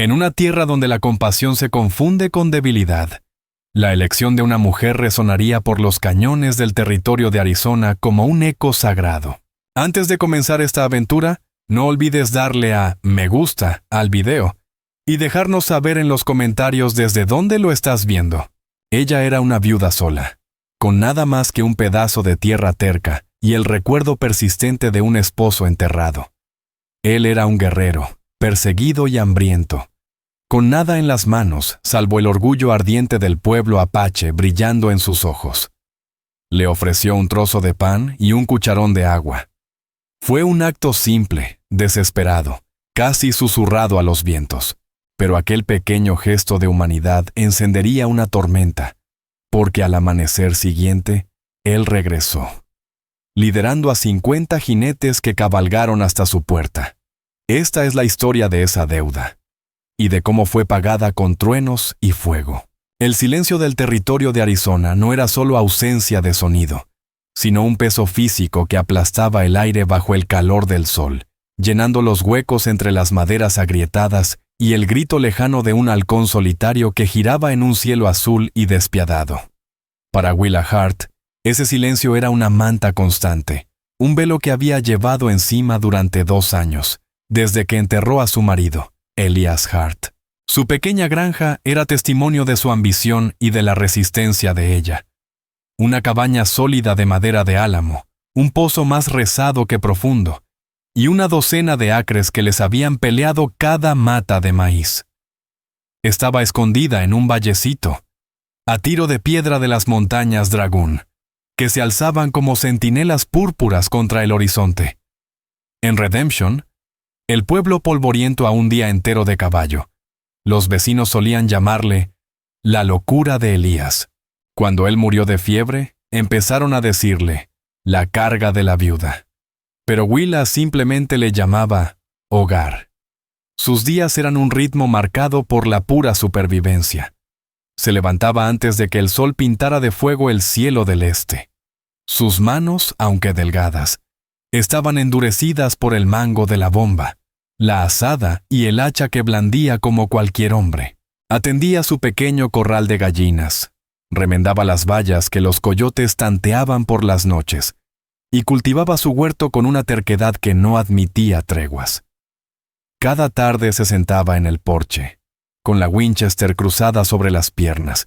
En una tierra donde la compasión se confunde con debilidad, la elección de una mujer resonaría por los cañones del territorio de Arizona como un eco sagrado. Antes de comenzar esta aventura, no olvides darle a me gusta al video y dejarnos saber en los comentarios desde dónde lo estás viendo. Ella era una viuda sola, con nada más que un pedazo de tierra terca y el recuerdo persistente de un esposo enterrado. Él era un guerrero, perseguido y hambriento, con nada en las manos, salvo el orgullo ardiente del pueblo apache brillando en sus ojos. Le ofreció un trozo de pan y un cucharón de agua. Fue un acto simple, desesperado, casi susurrado a los vientos, pero aquel pequeño gesto de humanidad encendería una tormenta, porque al amanecer siguiente, él regresó, liderando a 50 jinetes que cabalgaron hasta su puerta. Esta es la historia de esa deuda, y de cómo fue pagada con truenos y fuego. El silencio del territorio de Arizona no era solo ausencia de sonido, sino un peso físico que aplastaba el aire bajo el calor del sol, llenando los huecos entre las maderas agrietadas y el grito lejano de un halcón solitario que giraba en un cielo azul y despiadado. Para Willa Hart, ese silencio era una manta constante, un velo que había llevado encima durante 2 años, desde que enterró a su marido, Elias Hart. Su pequeña granja era testimonio de su ambición y de la resistencia de ella. Una cabaña sólida de madera de álamo, un pozo más rezado que profundo, y una docena de acres que les habían peleado cada mata de maíz. Estaba escondida en un vallecito, a tiro de piedra de las montañas Dragún, que se alzaban como centinelas púrpuras contra el horizonte. En Redemption, el pueblo polvoriento a un día entero de caballo, los vecinos solían llamarle la locura de Elías. Cuando él murió de fiebre, empezaron a decirle la carga de la viuda. Pero Willa simplemente le llamaba hogar. Sus días eran un ritmo marcado por la pura supervivencia. Se levantaba antes de que el sol pintara de fuego el cielo del este. Sus manos, aunque delgadas, estaban endurecidas por el mango de la bomba, la azada y el hacha que blandía como cualquier hombre. Atendía su pequeño corral de gallinas, remendaba las vallas que los coyotes tanteaban por las noches, y cultivaba su huerto con una terquedad que no admitía treguas. Cada tarde se sentaba en el porche, con la Winchester cruzada sobre las piernas,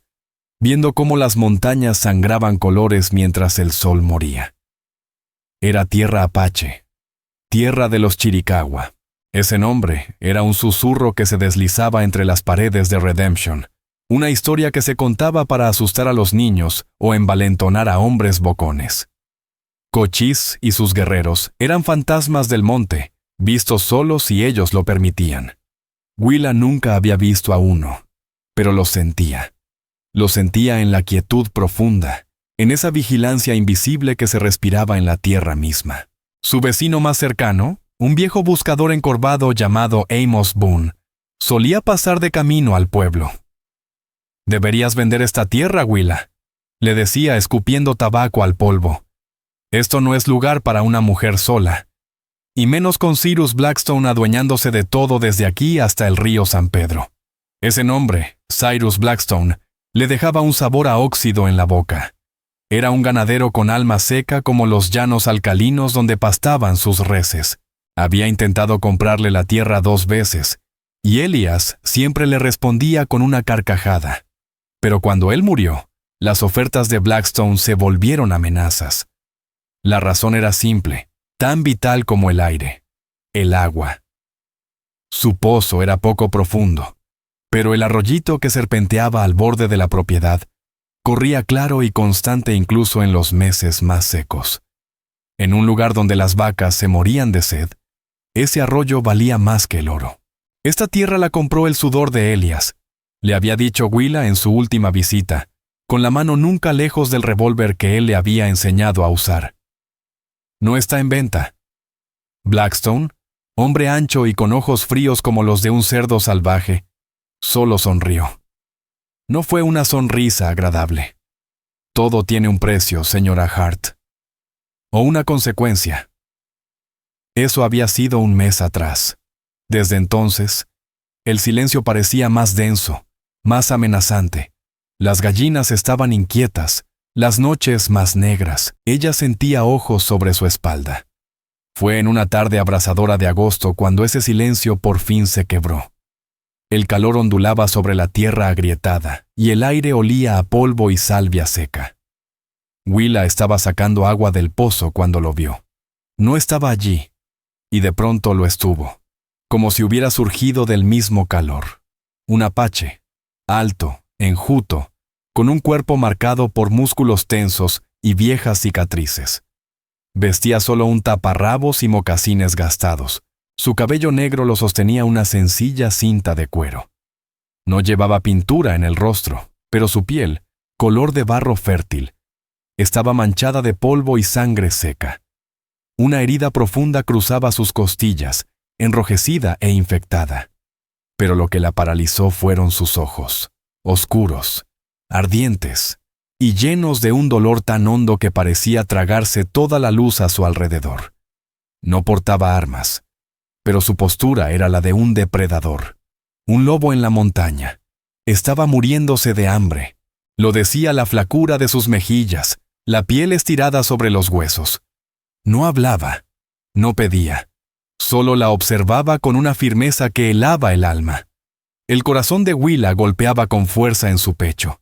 viendo cómo las montañas sangraban colores mientras el sol moría. Era tierra apache, tierra de los Chiricahua. Ese nombre era un susurro que se deslizaba entre las paredes de Redemption, una historia que se contaba para asustar a los niños o envalentonar a hombres bocones. Cochise y sus guerreros eran fantasmas del monte, vistos solos si ellos lo permitían. Willa nunca había visto a uno, pero lo sentía. Lo sentía en la quietud profunda, en esa vigilancia invisible que se respiraba en la tierra misma. Su vecino más cercano, un viejo buscador encorvado llamado Amos Boone, solía pasar de camino al pueblo. «Deberías vender esta tierra, Willa», le decía escupiendo tabaco al polvo. «Esto no es lugar para una mujer sola, y menos con Cyrus Blackstone adueñándose de todo desde aquí hasta el río San Pedro». Ese nombre, Cyrus Blackstone, le dejaba un sabor a óxido en la boca. Era un ganadero con alma seca como los llanos alcalinos donde pastaban sus reses. Había intentado comprarle la tierra 2 veces, y Elias siempre le respondía con una carcajada. Pero cuando él murió, las ofertas de Blackstone se volvieron amenazas. La razón era simple, tan vital como el aire: el agua. Su pozo era poco profundo, pero el arroyito que serpenteaba al borde de la propiedad corría claro y constante incluso en los meses más secos. En un lugar donde las vacas se morían de sed, ese arroyo valía más que el oro. Esta tierra la compró el sudor de Elias, le había dicho Willa en su última visita, con la mano nunca lejos del revólver que él le había enseñado a usar. No está en venta. Blackstone, hombre ancho y con ojos fríos como los de un cerdo salvaje, solo sonrió. No fue una sonrisa agradable. Todo tiene un precio, señora Hart. O una consecuencia. Eso había sido un mes atrás. Desde entonces, El silencio parecía más denso, más amenazante. Las gallinas estaban inquietas, las noches más negras. Ella sentía ojos sobre su espalda. Fue en una tarde abrasadora de agosto cuando ese silencio por fin se quebró. El calor ondulaba sobre la tierra agrietada y el aire olía a polvo y salvia seca. Willa estaba sacando agua del pozo cuando lo vio. No estaba allí, y de pronto lo estuvo, como si hubiera surgido del mismo calor. Un apache, alto, enjuto, con un cuerpo marcado por músculos tensos y viejas cicatrices. Vestía solo un taparrabos y mocasines gastados. Su cabello negro lo sostenía una sencilla cinta de cuero. No llevaba pintura en el rostro, pero su piel, color de barro fértil, estaba manchada de polvo y sangre seca. Una herida profunda cruzaba sus costillas, enrojecida e infectada. Pero lo que la paralizó fueron sus ojos, oscuros, ardientes, y llenos de un dolor tan hondo que parecía tragarse toda la luz a su alrededor. No portaba armas, pero su postura era la de un depredador, un lobo en la montaña. Estaba muriéndose de hambre. Lo decía la flacura de sus mejillas, la piel estirada sobre los huesos. No hablaba, no pedía, solo la observaba con una firmeza que helaba el alma. El corazón de Willa golpeaba con fuerza en su pecho.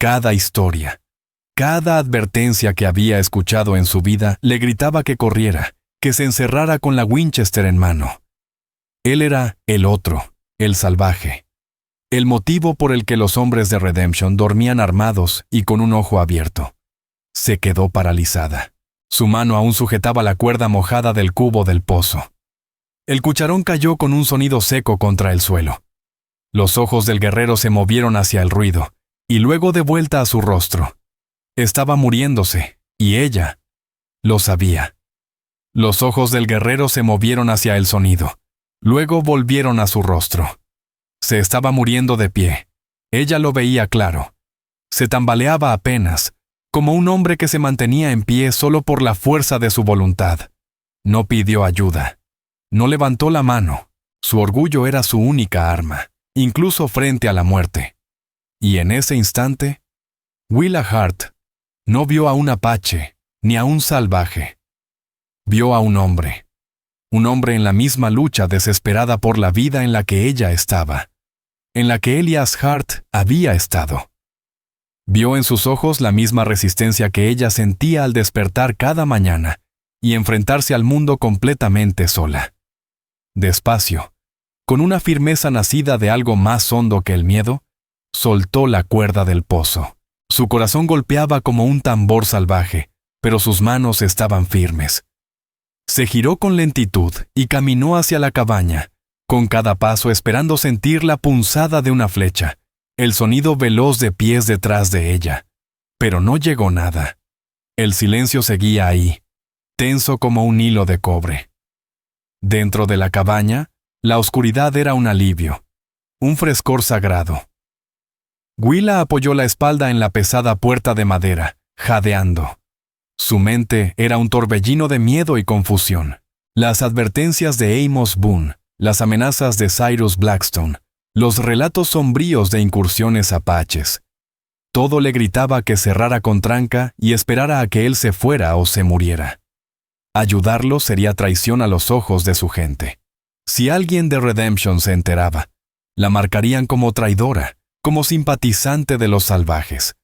Cada historia, cada advertencia que había escuchado en su vida le gritaba que corriera, que se encerrara con la Winchester en mano. Él era el otro, el salvaje. El motivo por el que los hombres de Redemption dormían armados y con un ojo abierto. Se quedó paralizada. Su mano aún sujetaba la cuerda mojada del cubo del pozo. El cucharón cayó con un sonido seco contra el suelo. Los ojos del guerrero se movieron hacia el ruido, y luego de vuelta a su rostro. Estaba muriéndose, y ella lo sabía. Los ojos del guerrero se movieron hacia el sonido. Luego volvieron a su rostro. Se estaba muriendo de pie. Ella lo veía claro. Se tambaleaba apenas, como un hombre que se mantenía en pie solo por la fuerza de su voluntad. No pidió ayuda. No levantó la mano. Su orgullo era su única arma, incluso frente a la muerte. Y en ese instante, Willa Hart no vio a un apache ni a un salvaje. Vio a un hombre en la misma lucha desesperada por la vida en la que ella estaba, en la que Elias Hart había estado. Vio en sus ojos la misma resistencia que ella sentía al despertar cada mañana y enfrentarse al mundo completamente sola. Despacio, con una firmeza nacida de algo más hondo que el miedo, soltó la cuerda del pozo. Su corazón golpeaba como un tambor salvaje, pero sus manos estaban firmes. Se giró con lentitud y caminó hacia la cabaña, con cada paso esperando sentir la punzada de una flecha, el sonido veloz de pies detrás de ella. Pero no llegó nada. El silencio seguía ahí, tenso como un hilo de cobre. Dentro de la cabaña, la oscuridad era un alivio, un frescor sagrado. Willa apoyó la espalda en la pesada puerta de madera, jadeando. Su mente era un torbellino de miedo y confusión. Las advertencias de Amos Boone, las amenazas de Cyrus Blackstone, los relatos sombríos de incursiones apaches. Todo le gritaba que cerrara con tranca y esperara a que él se fuera o se muriera. Ayudarlo sería traición a los ojos de su gente. Si alguien de Redemption se enteraba, la marcarían como traidora, como simpatizante de los salvajes.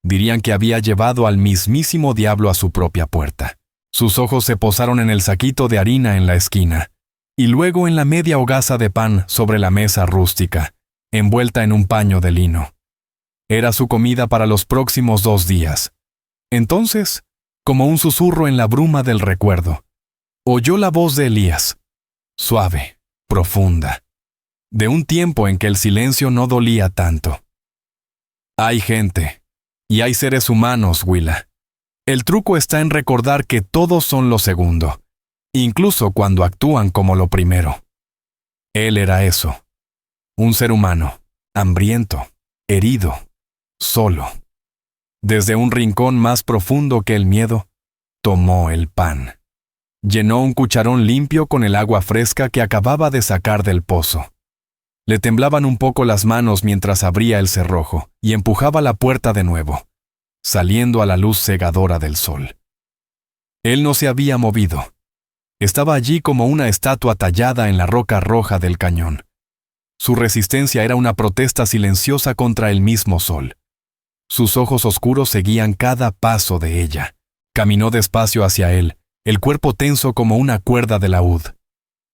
Dirían que había llevado al mismísimo diablo a su propia puerta. Sus ojos se posaron en el saquito de harina en la esquina, y luego en la media hogaza de pan sobre la mesa rústica, envuelta en un paño de lino. Era su comida para los próximos 2 días. Entonces, como un susurro en la bruma del recuerdo, oyó la voz de Elías, suave, profunda, de un tiempo en que el silencio no dolía tanto. Hay gente, y hay seres humanos, Willa. El truco está en recordar que todos son lo segundo, incluso cuando actúan como lo primero. Él era eso, un ser humano, hambriento, herido, solo. Desde un rincón más profundo que el miedo, tomó el pan. Llenó un cucharón limpio con el agua fresca que acababa de sacar del pozo. Le temblaban un poco las manos mientras abría el cerrojo y empujaba la puerta de nuevo, saliendo a la luz cegadora del sol. Él no se había movido. Estaba allí como una estatua tallada en la roca roja del cañón. Su resistencia era una protesta silenciosa contra el mismo sol. Sus ojos oscuros seguían cada paso de ella. Caminó despacio hacia él, el cuerpo tenso como una cuerda de laúd.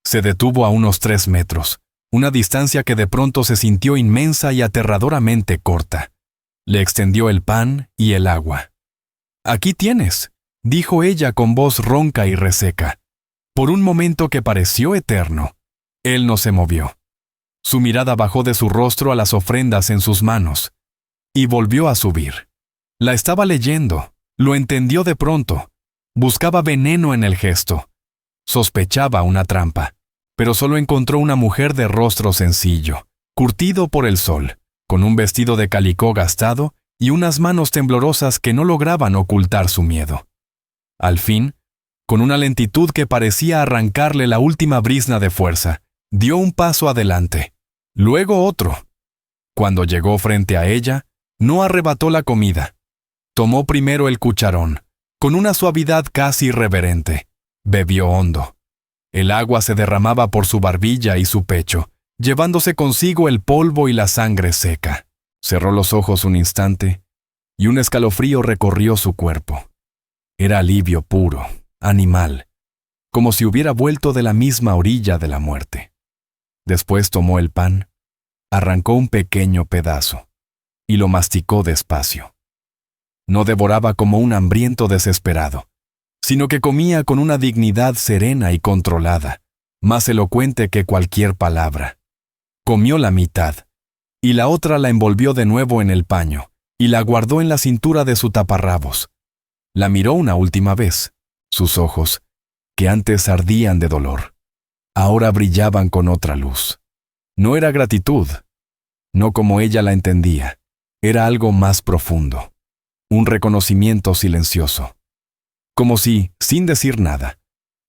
Se detuvo a unos 3 metros, una distancia que de pronto se sintió inmensa y aterradoramente corta. Le extendió el pan y el agua. «Aquí tienes», dijo ella con voz ronca y reseca. Por un momento que pareció eterno, él no se movió. Su mirada bajó de su rostro a las ofrendas en sus manos, y volvió a subir. La estaba leyendo, lo entendió de pronto. Buscaba veneno en el gesto. Sospechaba una trampa, pero solo encontró una mujer de rostro sencillo, curtido por el sol, con un vestido de calicó gastado y unas manos temblorosas que no lograban ocultar su miedo. Al fin, con una lentitud que parecía arrancarle la última brizna de fuerza, dio un paso adelante, luego otro. Cuando llegó frente a ella, no arrebató la comida. Tomó primero el cucharón, con una suavidad casi irreverente. Bebió hondo. El agua se derramaba por su barbilla y su pecho, llevándose consigo el polvo y la sangre seca. Cerró los ojos un instante, y un escalofrío recorrió su cuerpo. Era alivio puro, animal, como si hubiera vuelto de la misma orilla de la muerte. Después tomó el pan, arrancó un pequeño pedazo, y lo masticó despacio. No devoraba como un hambriento desesperado, sino que comía con una dignidad serena y controlada, más elocuente que cualquier palabra. Comió la mitad, y la otra la envolvió de nuevo en el paño, y la guardó en la cintura de su taparrabos. La miró una última vez. Sus ojos, que antes ardían de dolor, ahora brillaban con otra luz. No era gratitud, no como ella la entendía, era algo más profundo, un reconocimiento silencioso. Como si, sin decir nada,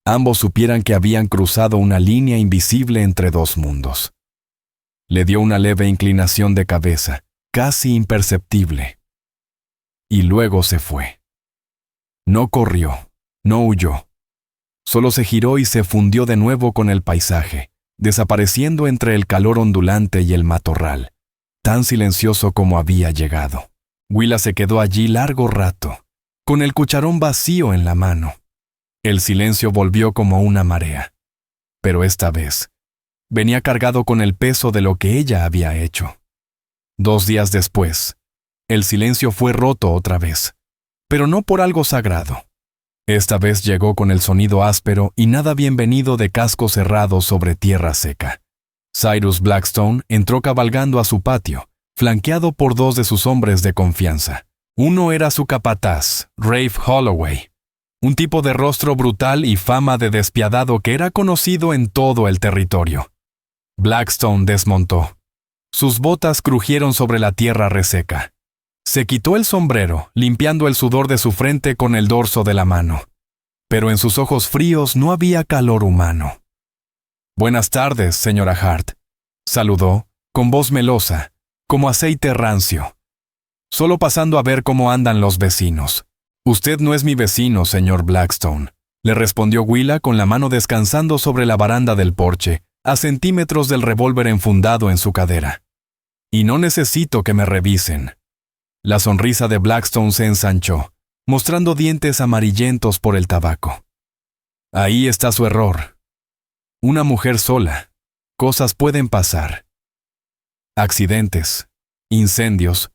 ambos supieran que habían cruzado una línea invisible entre dos mundos. Le dio una leve inclinación de cabeza, casi imperceptible. Y luego se fue. No corrió, no huyó. Solo se giró y se fundió de nuevo con el paisaje, desapareciendo entre el calor ondulante y el matorral, tan silencioso como había llegado. Willa se quedó allí largo rato, con el cucharón vacío en la mano. El silencio volvió como una marea, pero esta vez venía cargado con el peso de lo que ella había hecho. 2 días después, el silencio fue roto otra vez, pero no por algo sagrado. Esta vez llegó con el sonido áspero y nada bienvenido de casco cerrado sobre tierra seca. Cyrus Blackstone entró cabalgando a su patio, flanqueado por 2 de sus hombres de confianza. Uno era su capataz, Rafe Holloway, un tipo de rostro brutal y fama de despiadado que era conocido en todo el territorio. Blackstone desmontó. Sus botas crujieron sobre la tierra reseca. Se quitó el sombrero, limpiando el sudor de su frente con el dorso de la mano. Pero en sus ojos fríos no había calor humano. «Buenas tardes, señora Hart», saludó, con voz melosa, como aceite rancio. «Solo pasando a ver cómo andan los vecinos». «Usted no es mi vecino, señor Blackstone», le respondió Willa con la mano descansando sobre la baranda del porche, a centímetros del revólver enfundado en su cadera. «Y no necesito que me revisen». La sonrisa de Blackstone se ensanchó, mostrando dientes amarillentos por el tabaco. «Ahí está su error. Una mujer sola. Cosas pueden pasar. Accidentes, incendios,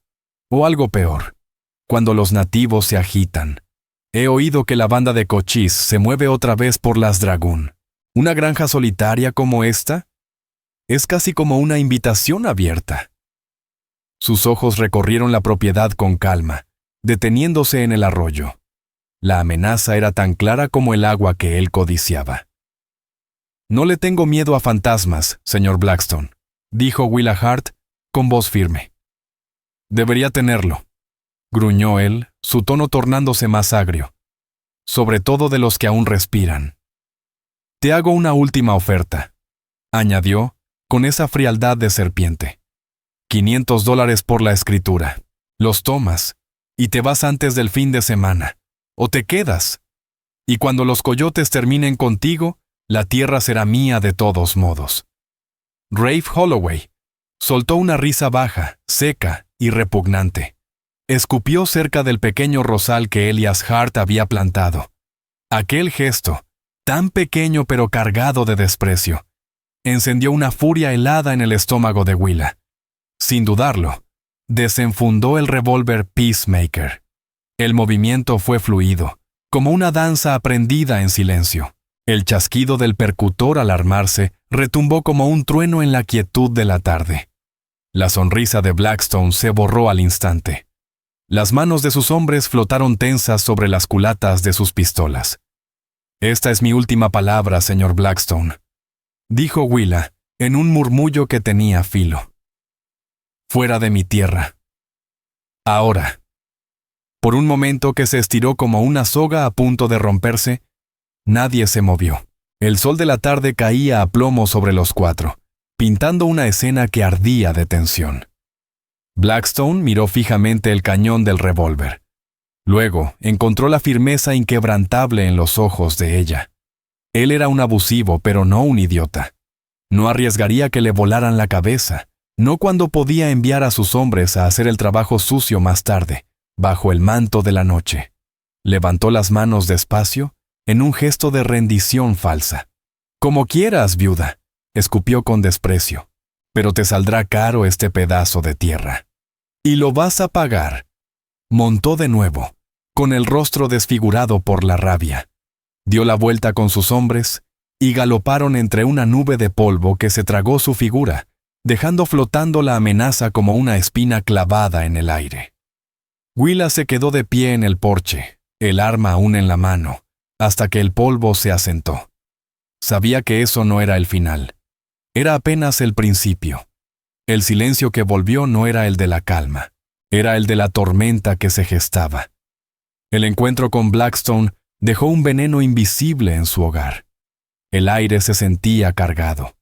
o algo peor, cuando los nativos se agitan. He oído que la banda de Cochise se mueve otra vez por las Dragoon. ¿Una granja solitaria como esta? Es casi como una invitación abierta». Sus ojos recorrieron la propiedad con calma, deteniéndose en el arroyo. La amenaza era tan clara como el agua que él codiciaba. «No le tengo miedo a fantasmas, señor Blackstone», dijo Willa Hart con voz firme. «Debería tenerlo», gruñó él, su tono tornándose más agrio. «Sobre todo de los que aún respiran». «Te hago una última oferta», añadió, con esa frialdad de serpiente. $500 por la escritura. Los tomas y te vas antes del fin de semana. O te quedas. Y cuando los coyotes terminen contigo, la tierra será mía de todos modos. Rafe Holloway soltó una risa baja, seca y repugnante. Escupió cerca del pequeño rosal que Elias Hart había plantado. Aquel gesto, tan pequeño pero cargado de desprecio, encendió una furia helada en el estómago de Willa. Sin dudarlo, desenfundó el revólver Peacemaker. El movimiento fue fluido, como una danza aprendida en silencio. El chasquido del percutor al armarse retumbó como un trueno en la quietud de la tarde. La sonrisa de Blackstone se borró al instante. Las manos de sus hombres flotaron tensas sobre las culatas de sus pistolas. «Esta es mi última palabra, señor Blackstone», dijo Willa, en un murmullo que tenía filo. «Fuera de mi tierra. Ahora». Por un momento que se estiró como una soga a punto de romperse, nadie se movió. El sol de la tarde caía a plomo sobre los cuatro, pintando una escena que ardía de tensión. Blackstone miró fijamente el cañón del revólver. Luego encontró la firmeza inquebrantable en los ojos de ella. Él era un abusivo, pero no un idiota. No arriesgaría que le volaran la cabeza, no cuando podía enviar a sus hombres a hacer el trabajo sucio más tarde, bajo el manto de la noche. Levantó las manos despacio, en un gesto de rendición falsa. «Como quieras, viuda», escupió con desprecio, «pero te saldrá caro este pedazo de tierra. Y lo vas a pagar». Montó de nuevo, con el rostro desfigurado por la rabia. Dio la vuelta con sus hombres y galoparon entre una nube de polvo que se tragó su figura, dejando flotando la amenaza como una espina clavada en el aire. Willa se quedó de pie en el porche, el arma aún en la mano, hasta que el polvo se asentó. Sabía que eso no era el final. Era apenas el principio. El silencio que volvió no era el de la calma, era el de la tormenta que se gestaba. El encuentro con Blackstone dejó un veneno invisible en su hogar. El aire se sentía cargado.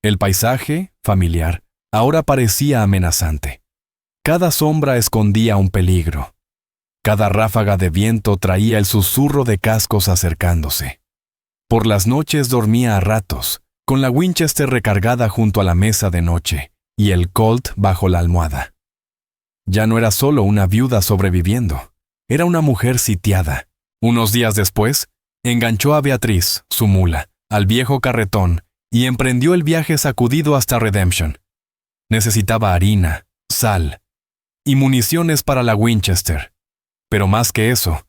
El paisaje, familiar, ahora parecía amenazante. Cada sombra escondía un peligro. Cada ráfaga de viento traía el susurro de cascos acercándose. Por las noches dormía a ratos, con la Winchester recargada junto a la mesa de noche y el Colt bajo la almohada. Ya no era solo una viuda sobreviviendo, era una mujer sitiada. Unos días después, enganchó a Beatriz, su mula, al viejo carretón y emprendió el viaje sacudido hasta Redemption. Necesitaba harina, sal y municiones para la Winchester. Pero más que eso,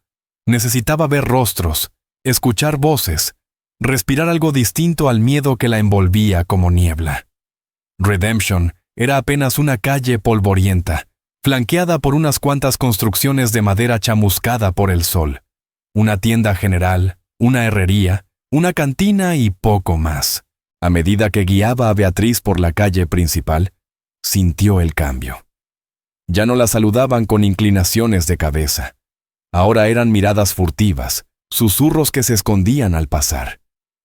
necesitaba ver rostros, escuchar voces, respirar algo distinto al miedo que la envolvía como niebla. Redemption era apenas una calle polvorienta, flanqueada por unas cuantas construcciones de madera chamuscada por el sol, una tienda general, una herrería, una cantina y poco más. A medida que guiaba a Beatriz por la calle principal, sintió el cambio. Ya no la saludaban con inclinaciones de cabeza. Ahora eran miradas furtivas, susurros que se escondían al pasar.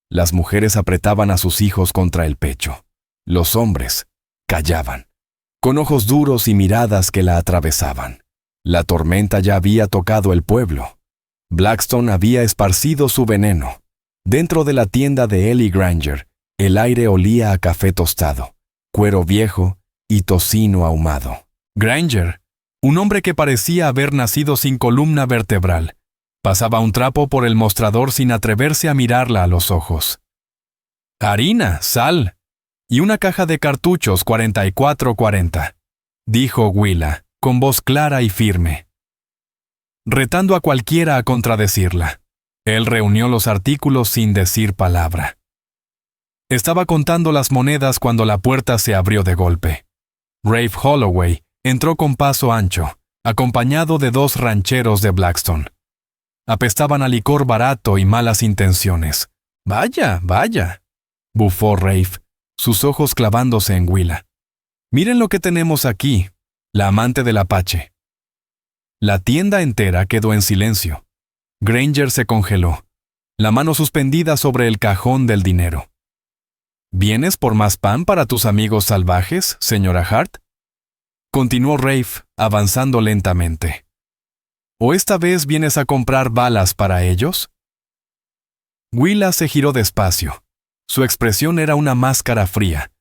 Las mujeres apretaban a sus hijos contra el pecho. Los hombres callaban, con ojos duros y miradas que la atravesaban. La tormenta ya había tocado el pueblo. Blackstone había esparcido su veneno. Dentro de la tienda de Ellie Granger, el aire olía a café tostado, cuero viejo y tocino ahumado. Granger, un hombre que parecía haber nacido sin columna vertebral, pasaba un trapo por el mostrador sin atreverse a mirarla a los ojos. «Harina, sal y una caja de cartuchos 4440», dijo Willa, con voz clara y firme, retando a cualquiera a contradecirla. Él reunió los artículos sin decir palabra. Estaba contando las monedas cuando la puerta se abrió de golpe. Rafe Holloway entró con paso ancho, acompañado de 2 rancheros de Blackstone. Apestaban a licor barato y malas intenciones. «Vaya, vaya», bufó Rafe, sus ojos clavándose en Willa. «Miren lo que tenemos aquí, la amante del Apache». La tienda entera quedó en silencio. Granger se congeló, la mano suspendida sobre el cajón del dinero. ¿Vienes por más pan para tus amigos salvajes, señora Hart? Continuó Rafe, avanzando lentamente. ¿O esta vez vienes a comprar balas para ellos? Willa se giró despacio. Su expresión era una máscara fría,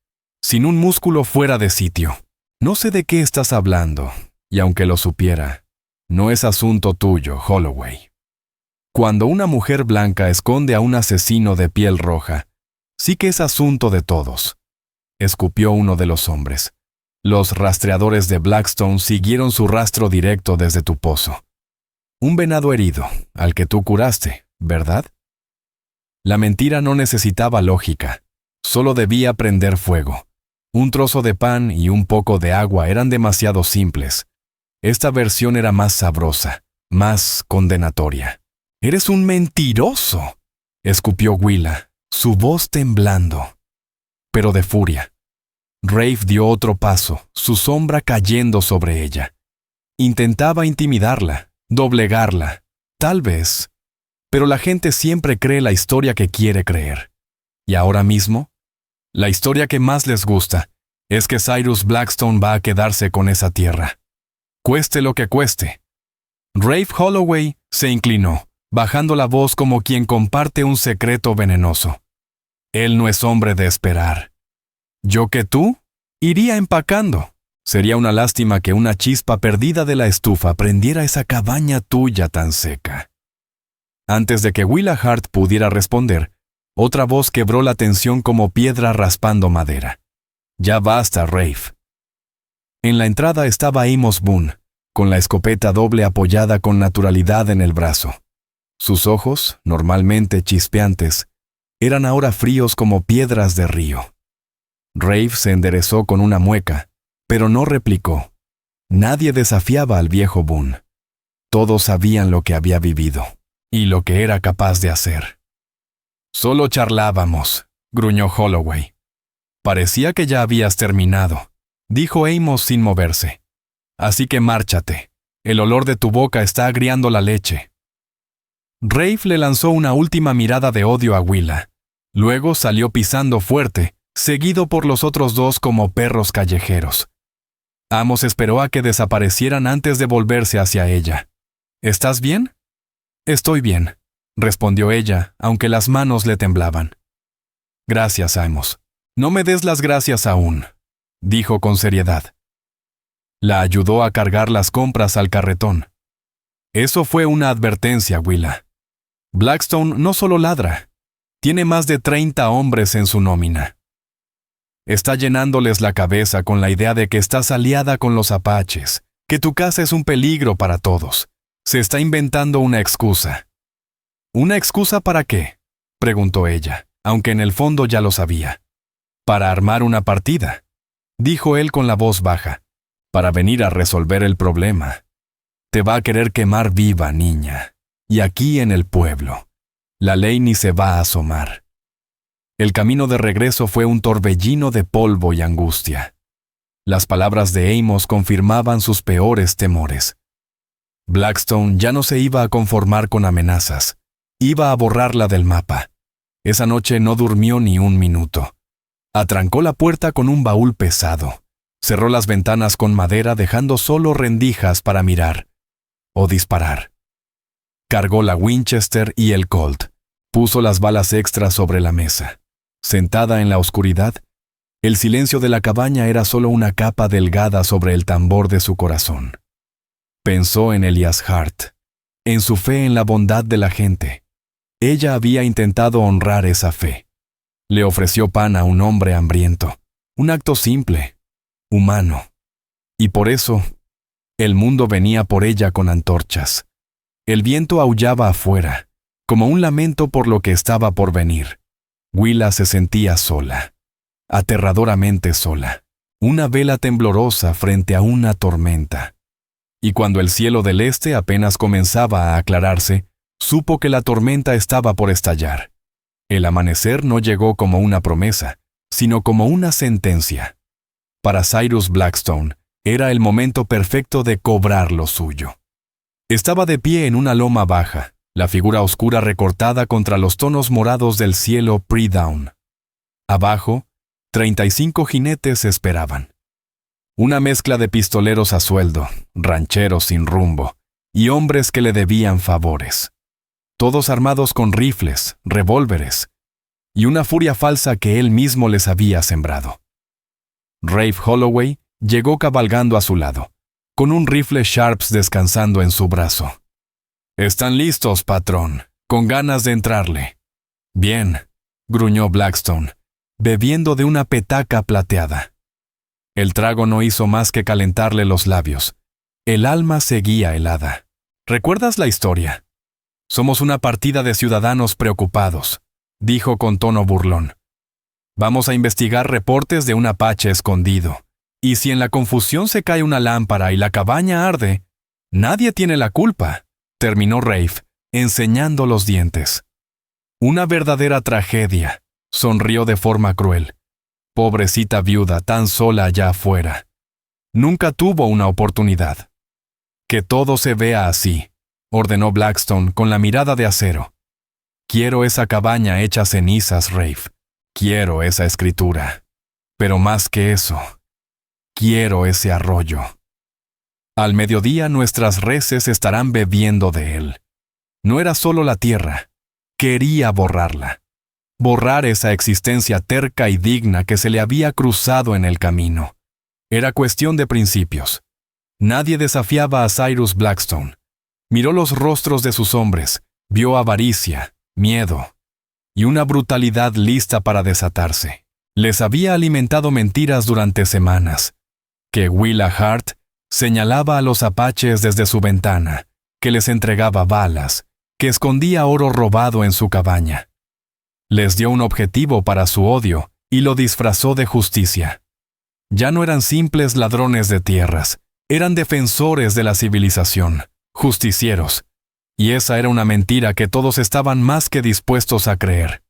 sin un músculo fuera de sitio. No sé de qué estás hablando, y aunque lo supiera, no es asunto tuyo, Holloway. Cuando una mujer blanca esconde a un asesino de piel roja, sí que es asunto de todos, escupió uno de los hombres. Los rastreadores de Blackstone siguieron su rastro directo desde tu pozo. Un venado herido, al que tú curaste, ¿verdad? La mentira no necesitaba lógica, solo debía prender fuego. Un trozo de pan y un poco de agua eran demasiado simples. Esta versión era más sabrosa, más condenatoria. «¡Eres un mentiroso!», escupió Willa, su voz temblando, pero de furia. Rafe dio otro paso, su sombra cayendo sobre ella. Intentaba intimidarla, doblegarla, tal vez, pero la gente siempre cree la historia que quiere creer. Y ahora mismo, la historia que más les gusta es que Cyrus Blackstone va a quedarse con esa tierra. Cueste lo que cueste. Rafe Holloway se inclinó, bajando la voz como quien comparte un secreto venenoso. Él no es hombre de esperar. Yo que tú, iría empacando. Sería una lástima que una chispa perdida de la estufa prendiera esa cabaña tuya tan seca. Antes de que Willa Hart pudiera responder, otra voz quebró la tensión como piedra raspando madera. Ya basta, Rafe. En la entrada estaba Amos Boone, con la escopeta doble apoyada con naturalidad en el brazo. Sus ojos, normalmente chispeantes, eran ahora fríos como piedras de río. Rafe se enderezó con una mueca, pero no replicó. Nadie desafiaba al viejo Boone. Todos sabían lo que había vivido y lo que era capaz de hacer. Solo charlábamos, gruñó Holloway. Parecía que ya habías terminado, dijo Amos sin moverse. Así que márchate. El olor de tu boca está agriando la leche. Rafe le lanzó una última mirada de odio a Willa. Luego salió pisando fuerte, seguido por los otros dos como perros callejeros. Amos esperó a que desaparecieran antes de volverse hacia ella. ¿Estás bien? Estoy bien, respondió ella, aunque las manos le temblaban. Gracias, Amos. No me des las gracias aún, dijo con seriedad. La ayudó a cargar las compras al carretón. Eso fue una advertencia, Willa. Blackstone no solo ladra, tiene más de 30 hombres en su nómina. Está llenándoles la cabeza con la idea de que estás aliada con los apaches, que tu casa es un peligro para todos. Se está inventando una excusa. ¿Una excusa para qué?, preguntó ella, aunque en el fondo ya lo sabía. Para armar una partida, dijo él con la voz baja, para venir a resolver el problema. Te va a querer quemar viva, niña, y aquí en el pueblo. La ley ni se va a asomar. El camino de regreso fue un torbellino de polvo y angustia. Las palabras de Amos confirmaban sus peores temores. Blackstone ya no se iba a conformar con amenazas. Iba a borrarla del mapa. Esa noche no durmió ni un minuto. Atrancó la puerta con un baúl pesado. Cerró las ventanas con madera dejando solo rendijas para mirar o disparar. Cargó la Winchester y el Colt. Puso las balas extras sobre la mesa. Sentada en la oscuridad, el silencio de la cabaña era solo una capa delgada sobre el tambor de su corazón. Pensó en Elias Hart, en su fe en la bondad de la gente. Ella había intentado honrar esa fe. Le ofreció pan a un hombre hambriento, un acto simple, humano. Y por eso, el mundo venía por ella con antorchas. El viento aullaba afuera, como un lamento por lo que estaba por venir. Willa se sentía sola, aterradoramente sola, una vela temblorosa frente a una tormenta. Y cuando el cielo del este apenas comenzaba a aclararse, supo que la tormenta estaba por estallar. El amanecer no llegó como una promesa, sino como una sentencia. Para Cyrus Blackstone, era el momento perfecto de cobrar lo suyo. Estaba de pie en una loma baja, la figura oscura recortada contra los tonos morados del cielo pre-dawn. Abajo, 35 jinetes esperaban. Una mezcla de pistoleros a sueldo, rancheros sin rumbo, y hombres que le debían favores. Todos armados con rifles, revólveres, y una furia falsa que él mismo les había sembrado. Rafe Holloway llegó cabalgando a su lado, con un rifle Sharps descansando en su brazo. «Están listos, patrón, con ganas de entrarle». «Bien», gruñó Blackstone, bebiendo de una petaca plateada. El trago no hizo más que calentarle los labios. El alma seguía helada. «¿Recuerdas la historia? Somos una partida de ciudadanos preocupados», dijo con tono burlón. «Vamos a investigar reportes de un apache escondido. Y si en la confusión se cae una lámpara y la cabaña arde, nadie tiene la culpa», terminó Rafe, enseñando los dientes. «Una verdadera tragedia», sonrió de forma cruel. «Pobrecita viuda, tan sola allá afuera. Nunca tuvo una oportunidad». «Que todo se vea así», ordenó Blackstone con la mirada de acero. «Quiero esa cabaña hecha cenizas, Rafe. Quiero esa escritura. Pero más que eso, quiero ese arroyo. Al mediodía nuestras reses estarán bebiendo de él». No era solo la tierra, quería borrarla. Borrar esa existencia terca y digna que se le había cruzado en el camino. Era cuestión de principios. Nadie desafiaba a Cyrus Blackstone. Miró los rostros de sus hombres, vio avaricia, miedo y una brutalidad lista para desatarse. Les había alimentado mentiras durante semanas. Que Willa Hart señalaba a los apaches desde su ventana, que les entregaba balas, que escondía oro robado en su cabaña. Les dio un objetivo para su odio y lo disfrazó de justicia. Ya no eran simples ladrones de tierras, eran defensores de la civilización, justicieros. Y esa era una mentira que todos estaban más que dispuestos a creer.